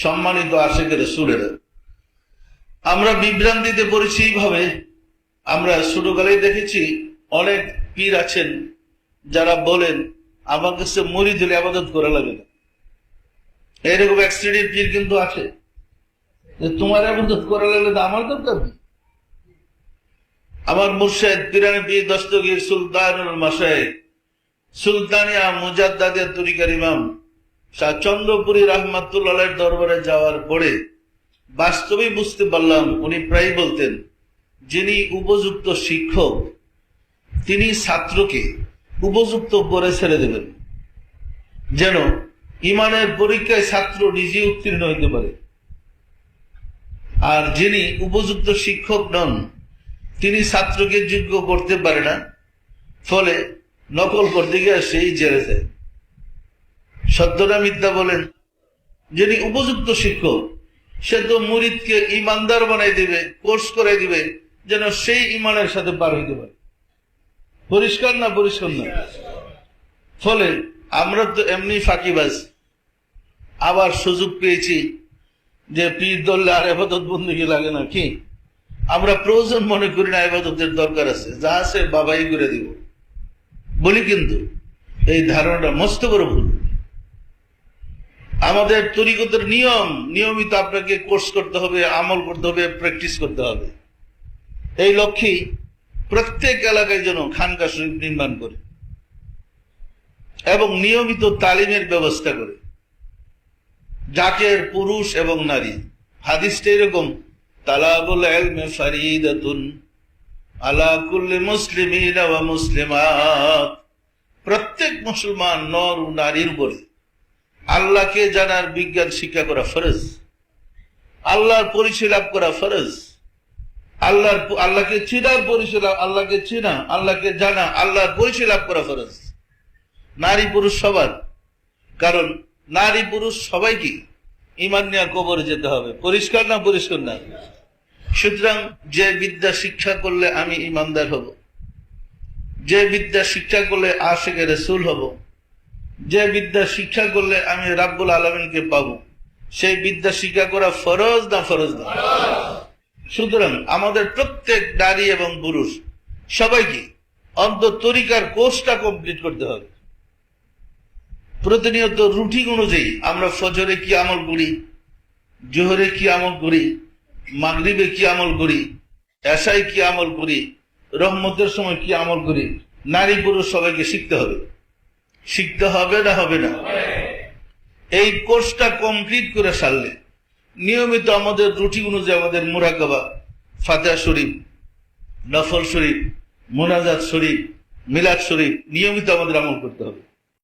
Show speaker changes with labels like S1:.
S1: সম্মানিত আশিক রাসূলেরা, আমরা বিভ্রান্তিতে পড়েছি এইভাবে। আমরা ছোটকালেই দেখেছি অনেক পীর আছেন যারা বলেন আমার কাছে মুরিদ হলে ইবাদত করা লাগে না। এরকম এক শ্রেণীর পীর কিন্তু আছে যে তোমার ইবাদত করা লাগলে তো আমার দরকার নেই। আমার মুর্শিদ পিরানি পীর দস্তগীর সুলতানুল মাশায়েখ সুলতানিয়া মুজাদ্দাদিয়া তরিকার ইমাম শাহ চন্দ্রপুরী রাহমাতুল্লাহের দরবারে যাওয়ার পরে বাস্তবেই বুঝতে পারলাম, উনি প্রায় বলতেন যিনি উপযুক্ত শিক্ষক তিনি ছাত্রকে উপযুক্ত করে ছেড়ে দেবেন, যেন ইমানের পরীক্ষায় ছাত্র নিজে উত্তীর্ণ হইতে পারে। আর যিনি উপযুক্ত শিক্ষক নন তিনি ছাত্রকে যোগ্য করতে পারে না, ফলে নকল করতে গিয়ে সেই জেলে যায়। সত্যটা মিথ্যা বলেন? যিনি উপযুক্ত শিক্ষক সে তো মুরিদকে ইমানদার বানাই দিবে, কোর্স করে দিবে যেন সেই ইমানের সাথে পার হইতে পারে। পরিষ্কার না? পরিষ্কার না? ফলে আমরা তো এমনি ফাঁকিবাজ। আবার সুযোগ পেয়েছি যে পীর ধরলে আর ইবাদত বন্দেগী লাগে না, কি আমরা প্রয়োজন মনে করি না, ইবাদতের দরকার আছে, যা আছে বাবাই করে দিব বলি, কিন্তু এই ধারণাটা মস্ত বড় ভুল। আমাদের তরিকতের নিয়মিত আপনাকে কোর্স করতে হবে, আমল করতে হবে, প্র্যাকটিস করতে হবে। এই লক্ষ্যেই প্রত্যেক এলাকায় যেন খানকা শরীফ নির্মাণ করে এবং নিয়মিত তালিমের ব্যবস্থা করে, জাকের পুরুষ এবং নারী। হাদিসটা এরকম, তালাবুল ইলমি ফারিদাতুন আলা কুল্লি মুসলিমিন ওয়া মুসলিমাত। প্রত্যেক মুসলমান নর ও নারীর উপরে আল্লাহকে জানার বিজ্ঞান শিক্ষা করা ফরজ, আল্লাহর পরিচয় লাভ করা ফরজ, আল্লাহকে চিনার পরিচয়, আল্লাহকে চিনা, আল্লাহকে জানা, আল্লাহর পরিচয় লাভ করা ফরজ নারী পুরুষ সবার। কারণ নারী পুরুষ সবাইকে ঈমান নিয়ে কবরে যেতে হবে। পরিষ্কার না? পরিষ্কার না? সুতরাং যে বিদ্যা শিক্ষা করলে আমি ঈমানদার হব, যে বিদ্যা শিক্ষা করলে আশিকে রাসূল হব, যে বিদ্যা শিক্ষা করলে আমি রাব্বুল আলামিনকে পাবো, সেই বিদ্যা শিক্ষা করা ফরজ না? ফরজ না? সুতরাং আমাদের প্রত্যেক নারী এবং পুরুষ সবাইকে অন্তত তরিকার কোর্সটা কমপ্লিট করতে হবে। প্রতিনিয়ত রুটিন অনুযায়ী আমরা ফজরে কি আমল করি, জোহরে কি আমল করি, মাগরিবে কি আমল করি, এশায় কি আমল করি, রহমতের সময় কি আমল করি, নারী পুরুষ সবাইকে শিখতে হবে। শিখতে হবে না? হবে না? এই কোর্সটা কমপ্লিট করে সারলে নিয়মিত আমাদের রুটিন অনুযায়ী আমাদের মুরাকাবা, ফাতিহা শরীফ, নফল শরীফ, মোনাজাত শরীফ, মিলাদ শরীফ নিয়মিত আমাদের আমল করতে হবে।